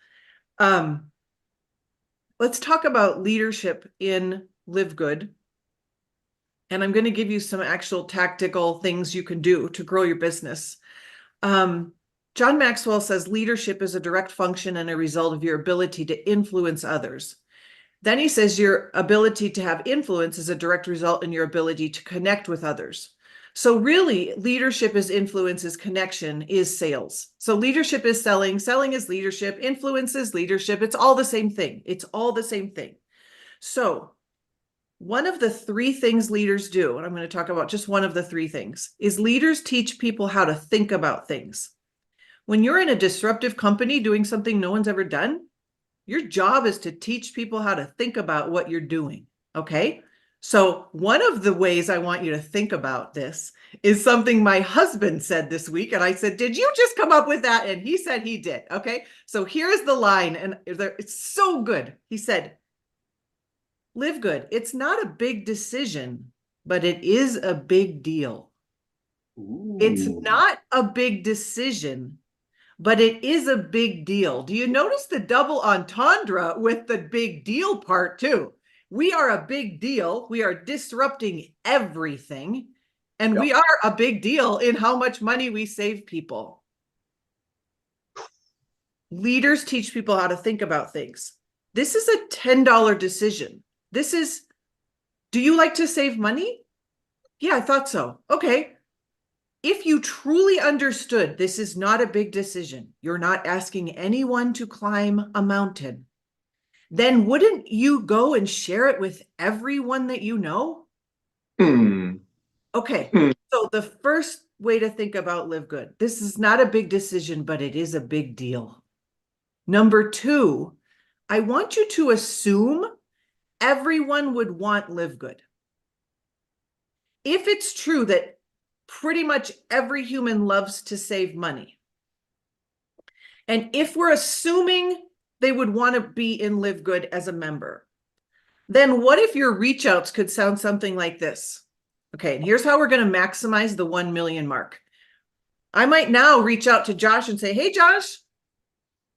Let's talk about leadership in LiveGood. And I'm going to give you some actual tactical things you can do to grow your business. John Maxwell says leadership is a direct function and a result of your ability to influence others. Then he says your ability to have influence is a direct result in your ability to connect with others. So really, leadership is influence, is connection, is sales. So leadership is selling, selling is leadership, influence is leadership. It's all the same thing. It's all the same thing. So one of the three things leaders do, and I'm going to talk about just one of the three things, is leaders teach people how to think about things. When you're in a disruptive company doing something no one's ever done, your job is to teach people how to think about what you're doing. Okay. So one of the ways I want you to think about this is something my husband said this week. And I said, did you just come up with that? And he said he did. Okay. So here's the line. And it's so good. He said, LiveGood, it's not a big decision, but it is a big deal. Ooh. It's not a big decision, but it is a big deal. Do you notice the double entendre with the big deal part too? We are a big deal. We are disrupting everything. And we are a big deal in how much money we save people. Leaders teach people how to think about things. This is a $10 decision. This is, do you like to save money? Yeah, I thought so. Okay. If you truly understood this is not a big decision, you're not asking anyone to climb a mountain, then wouldn't you go and share it with everyone that you know? Okay, so the first way to think about LiveGood, this is not a big decision, but it is a big deal. Number two, I want you to assume everyone would want LiveGood. If it's true that pretty much every human loves to save money, and if we're assuming they would want to be in LiveGood as a member, then what if your reach outs could sound something like this? Okay, and here's how we're going to maximize the 1 million mark. I might now reach out to Josh and say, hey, Josh,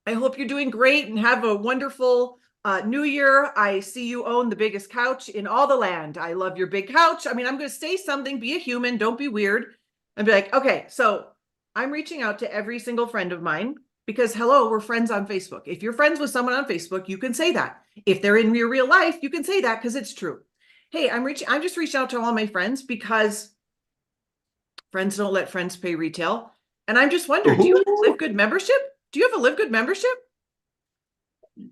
I hope you're doing great and have a wonderful new year. I see you own the biggest couch in all the land. I love your big couch. I mean, I'm going to say something, be a human, don't be weird. And be like, okay, so I'm reaching out to every single friend of mine because, hello, we're friends on Facebook. If you're friends with someone on Facebook, you can say that. If they're in your real life, you can say that because it's true. Hey, I'm just reaching out to all my friends because friends don't let friends pay retail. And I'm just wondering, do you have a LiveGood membership? Do you have a LiveGood membership?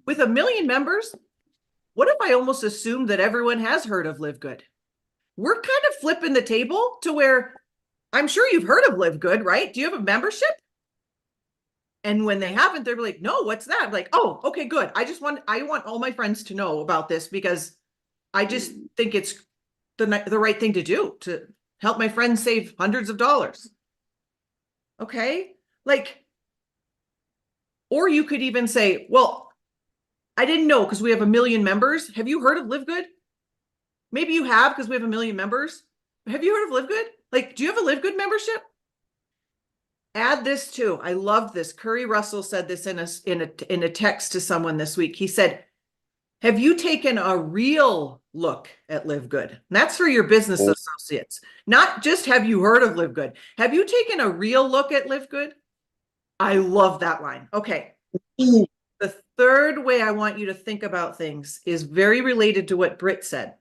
With 1 million members, what if I almost assumed that everyone has heard of LiveGood? We're kind of flipping the table to where I'm sure you've heard of LiveGood, right? Do you have a membership? And when they haven't, they're like, no, what's that? I'm like, oh, okay, good. I want all my friends to know about this because I just think it's the right thing to do to help my friends save hundreds of dollars. Okay. Like, or you could even say, well, I didn't know because we have 1 million members. Have you heard of LiveGood? Maybe you have because we have 1 million members. Have you heard of LiveGood? Like, do you have a LiveGood membership? Add this too. I love this. Curry Russell said this in a text to someone this week. He said, have you taken a real look at LiveGood? And that's for your business associates. Not just have you heard of LiveGood. Have you taken a real look at LiveGood? I love that line. Okay. The third way I want you to think about things is very related to what Britt said.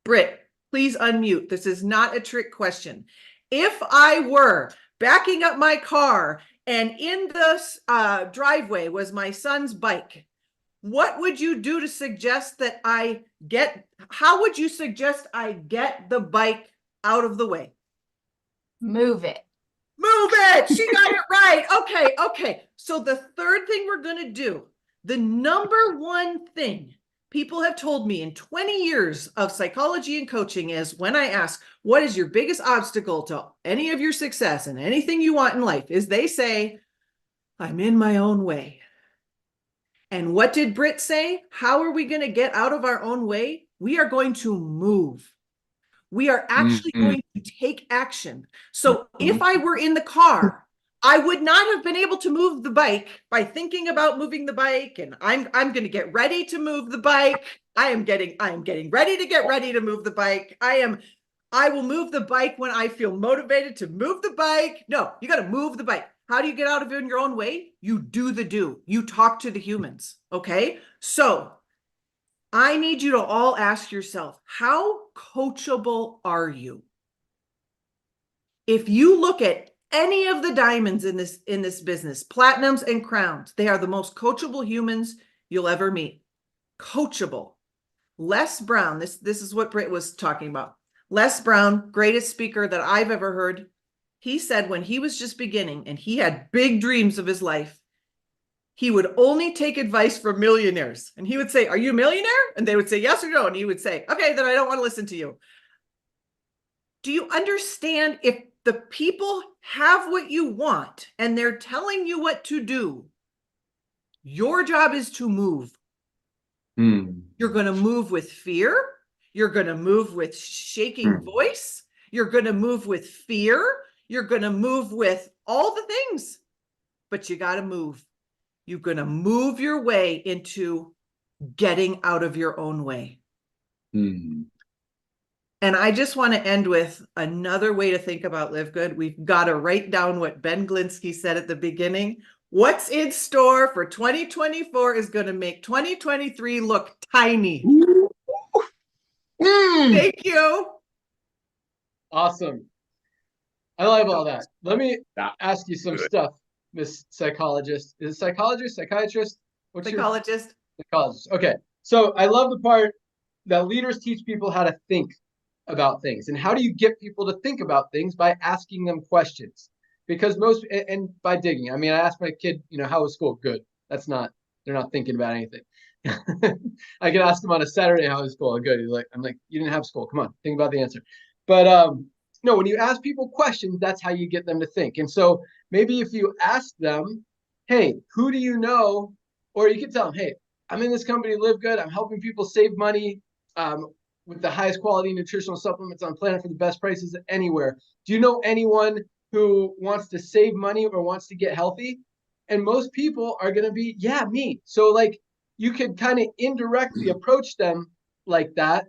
Britt, please unmute. This is not a trick question. If I were backing up my car and in the driveway was my son's bike, what would you do to suggest that how would you suggest I get the bike out of the way? Move it. Move it. She got it right. Okay. So the third thing we're going to do, the number one thing people have told me in 20 years of psychology and coaching is when I ask, what is your biggest obstacle to any of your success and anything you want in life, is they say, I'm in my own way. And what did Britt say? How are we going to get out of our own way? We are going to move. We are actually going to take action. So if I were in the car, I would not have been able to move the bike by thinking about moving the bike, and I'm going to get ready to move the bike. I am getting ready to get ready to move the bike. I will move the bike when I feel motivated to move the bike. No, you got to move the bike. How do you get out of it in your own way? You do the do. You talk to the humans. Okay. So I need you to all ask yourself, how coachable are you? If you look at any of the diamonds in this business, platinums and crowns, they are the most coachable humans you'll ever meet. Coachable. Les Brown, this is what Britt was talking about. Les Brown, greatest speaker that I've ever heard. He said when he was just beginning and he had big dreams of his life, he would only take advice from millionaires. And he would say, "Are you a millionaire?" And they would say yes or no. And he would say, "Okay, then I don't want to listen to you." Do you understand, if the people have what you want and they're telling you what to do, your job is to move. You're going to move with fear. You're going to move with shaking voice. You're going to move with fear. You're going to move with all the things, but you got to move. You're going to move your way into getting out of your own way. And I just want to end with another way to think about Live Good. We've got to write down what Ben Glinsky said at the beginning. What's in store for 2024 is going to make 2023 look tiny. Thank you. Awesome. I love all that. Let me ask you some stuff, Miss Psychologist. Is it psychologist, psychiatrist? What's Psychologist. Psychologist. Okay. So I love the part that leaders teach people how to think about things. And how do you get people to think about things? By asking them questions. Because and by digging. I mean, I asked my kid, how was school? Good. They're not thinking about anything. I could ask them on a Saturday, how was school? Good. I'm like, you didn't have school. Come on, think about the answer. But no, when you ask people questions, that's how you get them to think. And so maybe if you ask them, hey, who do you know? Or you can tell them, hey, I'm in this company, Live Good. I'm helping people save money with the highest quality nutritional supplements on planet for the best prices anywhere. Do you know anyone who wants to save money or wants to get healthy? And most people are going to be, yeah, me. So you could kind of indirectly approach them like that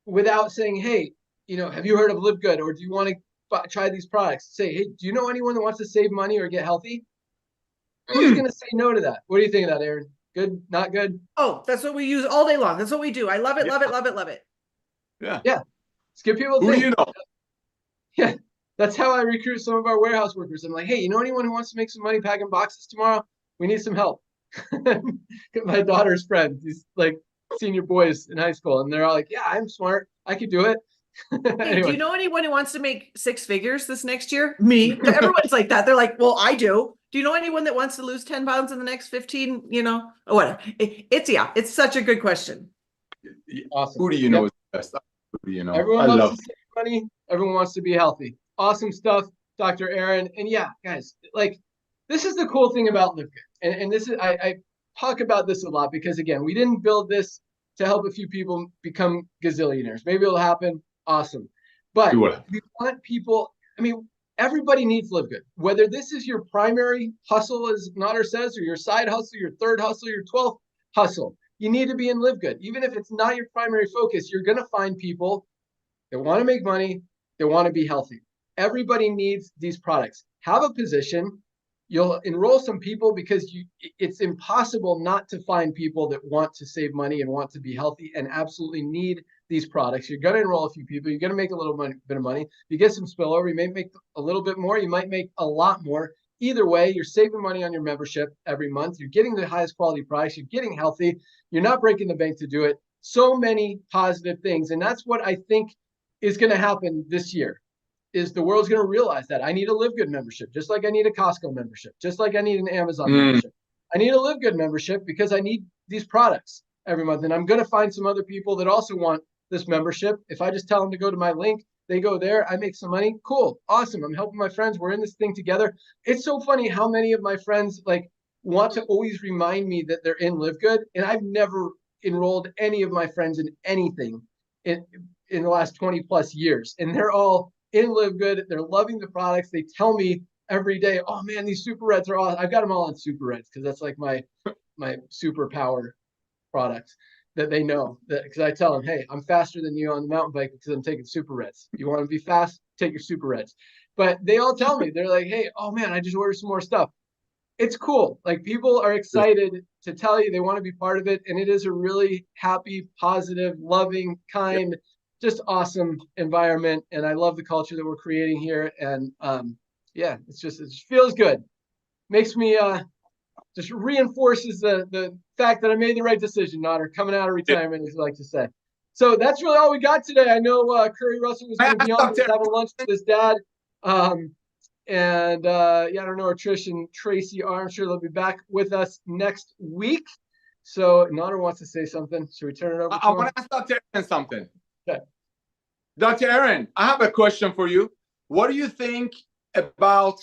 without saying, hey, have you heard of Live Good? Or do you want to try these products? Say, hey, do you know anyone that wants to save money or get healthy? Who's going to say no to that? What do you think of that, Aaron? Good? Not good? Oh, that's what we use all day long. That's what we do. I love it, love it, love it, love it. Yeah. Let's give people Who do you know? Yeah. That's how I recruit some of our warehouse workers. I'm like, hey, you know anyone who wants to make some money packing boxes tomorrow? We need some help. My daughter's friend, these senior boys in high school, and they're all like, yeah, I'm smart. I could do it. Hey, do you know anyone who wants to make 6 figures this next year? Me. Everyone's like that. They're like, well, I do. Do you know anyone that wants to lose 10 pounds in the next 15, or whatever? It's such a good question. Awesome. Who do you know is the best? Who do you know? Everyone loves to save money. Everyone wants to be healthy. Awesome stuff, Dr. Aaron. And yeah, guys, this is the cool thing about Live Good. And this is, I talk about this a lot because, again, we didn't build this to help a few people become gazillionaires. Maybe it'll happen. Awesome. But we want people, everybody needs Live Good. Whether this is your primary hustle, as Nader says, or your side hustle, your third hustle, your 12th hustle, you need to be in Live Good. Even if it's not your primary focus, you're going to find people that want to make money, that want to be healthy. Everybody needs these products. Have a position. You'll enroll some people because it's impossible not to find people that want to save money and want to be healthy and absolutely need these products. You're going to enroll a few people. You're going to make a little bit of money. You get some spillover. You may make a little bit more. You might make a lot more. Either way, you're saving money on your membership every month. You're getting the highest quality products. You're getting healthy. You're not breaking the bank to do it. So many positive things. And that's what I think is going to happen this year. Is the world's going to realize that I need a Live Good membership, just like I need a Costco membership, just like I need an Amazon membership. I need a Live Good membership because I need these products every month. And I'm going to find some other people that also want this membership. If I just tell them to go to my link, they go there, I make some money. Cool. Awesome. I'm helping my friends. We're in this thing together. It's so funny how many of my friends want to always remind me that they're in Live Good. And I've never enrolled any of my friends in anything in the last 20 plus years. And they're all in LiveGood. They're loving the products. They tell me every day, oh man, these superreds are awesome. I've got them all on superreds because that's like my superpower products that they know. That because I tell them, hey, I'm faster than you on the mountain bike because I'm taking superreds. You want to be fast? Take your superreds. But they all tell me, they're like, hey, oh man, I just ordered some more stuff. It's cool. Like people are excited to tell you they want to be part of it. And it is a really happy, positive, loving, kind, just awesome environment. And I love the culture that we're creating here. And yeah, it just feels good. Makes me just reinforces the fact that I made the right decision, Notter, coming out of retirement, as I like to say. So that's really all we got today. I know Curry Russell was going to be on, was having lunch with his dad. Yeah, I don't know, Trish and Tracy are. I'm sure they'll be back with us next week. So Notter wants to say something. Should we turn it over to I want to ask Dr. Aaron something. Okay. Dr. Aaron, I have a question for you. What do you think about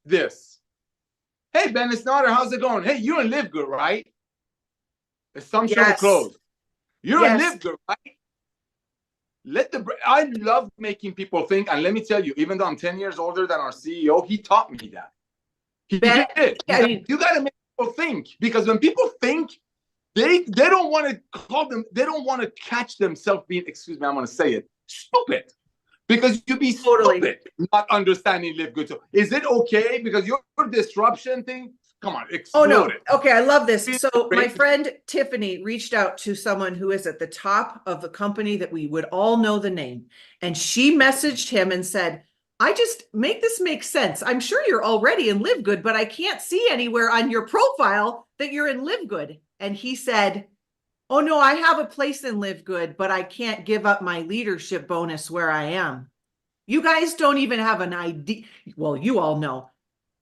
this? Hey, Ben, it's Notter. How's it going? Hey, you're in LiveGood, right? Assumption closed. You're in LiveGood, right? I love making people think, and let me tell you, even though I'm 10 years older than our CEO, he taught me that. He did. You got to make people think, because when people think, they don't want to call them, they don't want to catch themselves being, excuse me, I'm going to say it, stupid. Because you'd be stupid not understanding LiveGood. So is it okay? Because your disruption thing, come on, explode it. Okay, I love this. So my friend Tiffany reached out to someone who is at the top of the company that we would all know the name. And she messaged him and said, I just make this make sense. I'm sure you're already in LiveGood, but I can't see anywhere on your profile that you're in LiveGood. And he said, oh no, I have a place in LiveGood, but I can't give up my leadership bonus where I am. You guys don't even have an idea. Well, you all know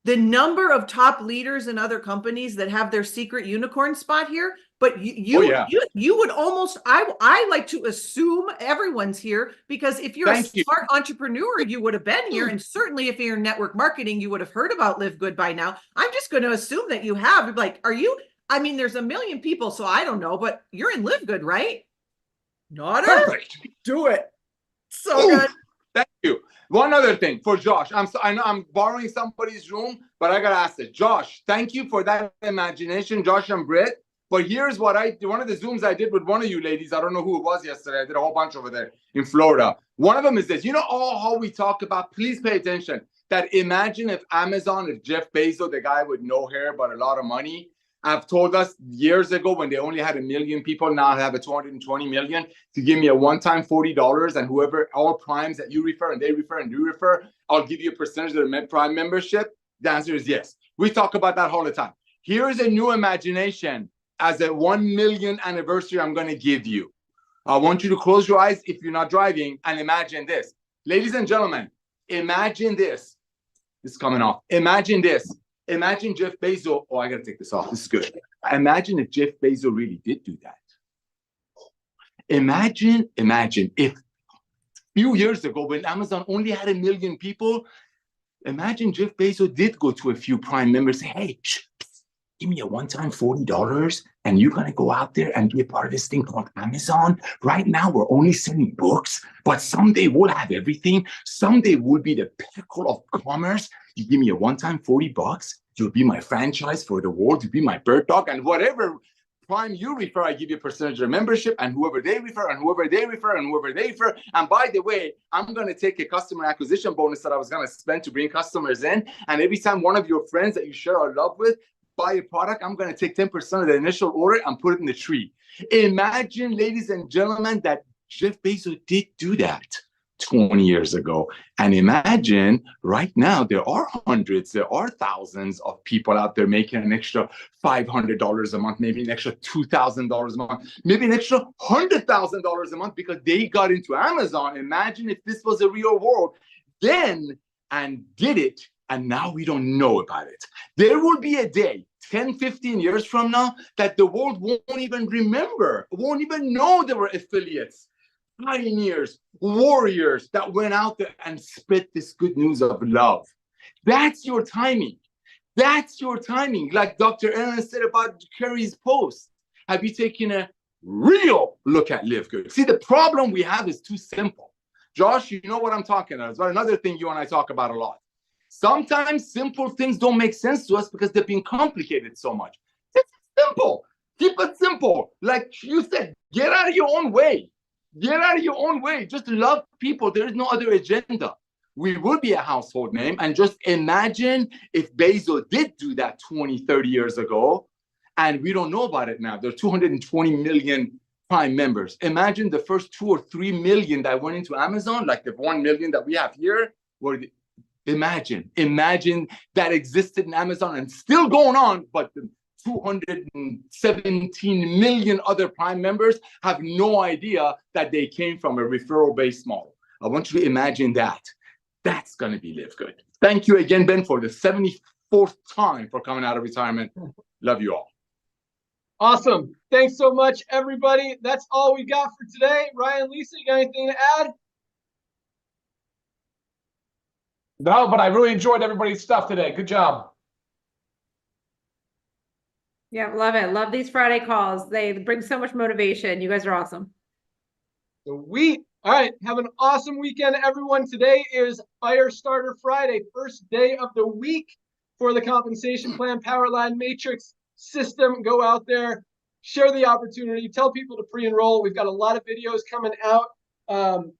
the number of top leaders in other companies that have their secret unicorn spot here. But you would almost, I like to assume everyone's here, because if you're a smart entrepreneur, you would have been here. And certainly if you're in network marketing, you would have heard about LiveGood by now. I'm just going to assume that you have. Like, are you? I mean, there's a million people, so I don't know, but you're in LiveGood, right? Notter? Perfect. Do it. So good. Thank you. One other thing for Josh. I know I'm borrowing somebody's room, but I got to ask it. Josh, thank you for that imagination, Josh and Britt. But here's what one of the Zooms I did with one of you ladies, I don't know who it was yesterday. I did a whole bunch over there in Florida. One of them is this. You know how we talk about, please pay attention, that imagine if Amazon, if Jeff Bezos, the guy with no hair but a lot of money, have told us years ago when they only had 1 million people, now have a 220 million, to give me a one-time $40, and whoever, all primes that you refer and they refer and you refer, I'll give you a percentage of the prime membership. The answer is yes. We talk about that all the time. Here's a new imagination as a 1 million anniversary I'm going to give you. I want you to close your eyes if you're not driving and imagine this. Ladies and gentlemen, imagine this. This is coming off. Imagine this. Imagine Jeff Bezos. Oh, I got to take this off. This is good. Imagine if Jeff Bezos really did do that. Imagine if a few years ago when Amazon only had 1 million people, imagine Jeff Bezos did go to a few prime members and say, hey, give me a one-time $40 and you're going to go out there and be a part of this thing called Amazon. Right now, we're only selling books, but someday we'll have everything. Someday we'll be the pinnacle of commerce. You give me a one-time $40, you'll be my franchise for the world. You'll be my bird dog, and whatever prime you refer, I give you a percentage of membership, and whoever they refer, and whoever they refer, and whoever they refer. And by the way, I'm going to take a customer acquisition bonus that I was going to spend to bring customers in. And every time one of your friends that you share a love with buy a product, I'm going to take 10% of the initial order and put it in the tree. Imagine, ladies and gentlemen, that Jeff Bezos did do that 20 years ago. And imagine right now, there are hundreds, there are thousands of people out there making an extra $500 a month, maybe an extra $2,000 a month, maybe an extra $100,000 a month because they got into Amazon. Imagine if this was a real world then and did it, and now we don't know about it. There will be a day, 10, 15 years from now, that the world won't even remember, won't even know there were affiliates, pioneers, warriors that went out there and spread this good news of love. That's your timing. That's your timing. Like Dr. Aaron said about Kerry's post. Have you taken a real look at LiveGood. See, the problem we have is too simple. Josh, you know what I'm talking about. It's another thing you and I talk about a lot. Sometimes simple things don't make sense to us because they've been complicated so much. It's simple. Keep it simple. Like you said, get out of your own way. Get out of your own way. Just love people. There is no other agenda. We would be a household name. And just imagine if Bezos did do that 20, 30 years ago, and we don't know about it now. There are 220 million Prime members. Imagine the first 2 or 3 million that went into Amazon, like the 1 million that we have here. Imagine that existed in Amazon and still going on, but the 217 million other Prime members have no idea that they came from a referral-based model. I want you to imagine that. That's going to be LiveGood. Thank you again, Ben, for the 74th time for coming out of retirement. Love you all. Awesome. Thanks so much, everybody. That's all we got for today. Ryan, Lisa, you got anything to add? No, but I really enjoyed everybody's stuff today. Good job. Yeah, love it. Love these Friday calls. They bring so much motivation. You guys are awesome. Sweet. All right. Have an awesome weekend, everyone. Today is Firestarter Friday, first day of the week for the compensation plan Powerline Matrix system. Go out there, share the opportunity, tell people to pre-enroll. We've got a lot of videos coming out.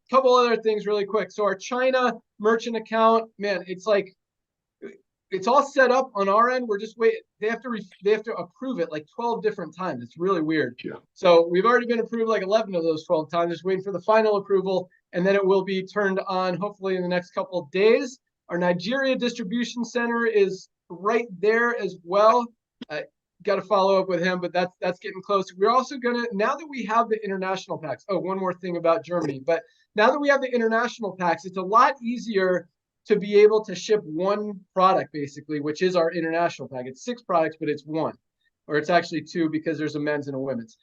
Couple other things really quick. So our China merchant account, man, it's like, it's all set up on our end. We're just waiting. They have to approve it like 12 different times. It's really weird. Yeah. So we've already been approved like 11 of those 12 times. Just waiting for the final approval, and then it will be turned on hopefully in the next couple of days. Our Nigeria distribution center is right there as well. Got to follow up with him, but that's getting close. We're also gonna, now that we have the international packs. Oh, one more thing about Germany. But now that we have the international packs, it's a lot easier to be able to ship one product, basically, which is our international pack. It's 6 products, but it's 1, or it's actually 2 because there's a men's and a women's.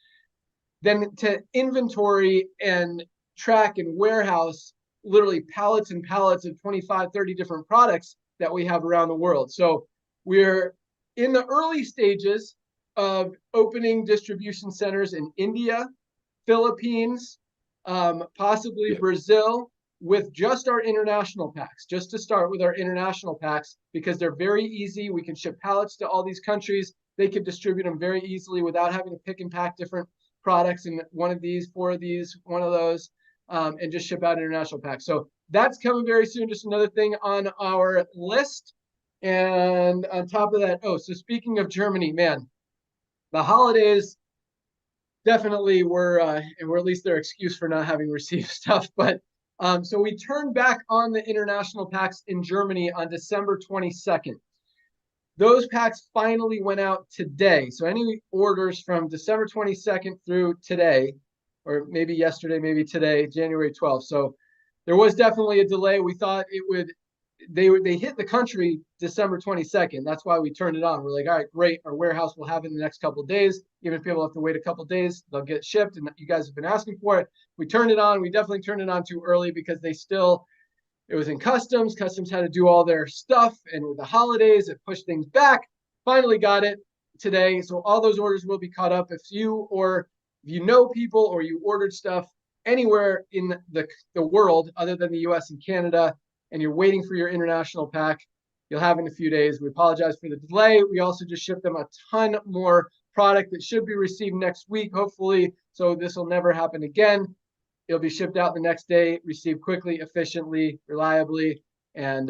Then to inventory and track and warehouse literally pallets and pallets of 25, 30 different products that we have around the world. So we're in the early stages of opening distribution centers in India, Philippines, possibly Brazil, with just our international packs, just to start with our international packs, because they're very easy. We can ship pallets to all these countries. They could distribute them very easily without having to pick and pack different products in one of these, 4 of these, 1 of those, and just ship out international packs. So that's coming very soon. Just another thing on our list. And on top of that, oh, so speaking of Germany, man, the holidays definitely were at least their excuse for not having received stuff. But so we turned back on the international packs in Germany on December 22nd. Those packs finally went out today. So any orders from December 22nd through today, or maybe yesterday, maybe today, January 12th. So there was definitely a delay. We thought it would, they hit the country December 22nd. That's why we turned it on. We're like, all right, great. Our warehouse will have it in the next couple of days. Even if people have to wait a couple of days, they'll get shipped. And you guys have been asking for it. We turned it on. We definitely turned it on too early because it was in customs. Customs had to do all their stuff. And with the holidays, it pushed things back. Finally got it today. So all those orders will be caught up. If you know people or you ordered stuff anywhere in the world other than the US and Canada, and you're waiting for your international pack, you'll have in a few days. We apologize for the delay. We also just shipped them a ton more product that should be received next week, hopefully. So this will never happen again. It'll be shipped out the next day, received quickly, efficiently, reliably. And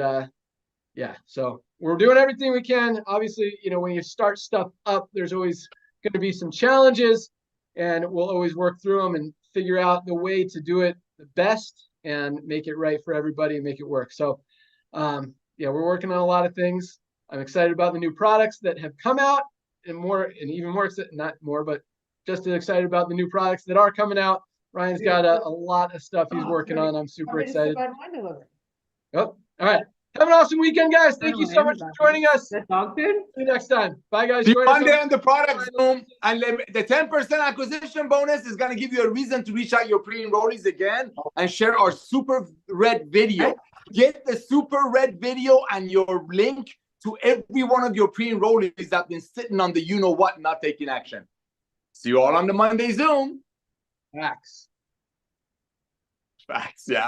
yeah, so we're doing everything we can. Obviously, when you start stuff up, there's always going to be some challenges, and we'll always work through them and figure out the way to do it the best and make it right for everybody and make it work. So yeah, we're working on a lot of things. I'm excited about the new products that have come out, and even more, not more, but just as excited about the new products that are coming out. Ryan's got a lot of stuff he's working on. I'm super excited. Oh, all right. Have an awesome weekend, guys. Thank you so much for joining us. See you next time. Bye, guys. See you Monday on the product Zoom. And the 10% acquisition bonus is going to give you a reason to reach out your pre-enrollees again and share our super red video. Get the super red video and your link to every one of your pre-enrollees that have been sitting on the you-know-what, not taking action. See you all on the Monday Zoom. Facts. Facts, yeah.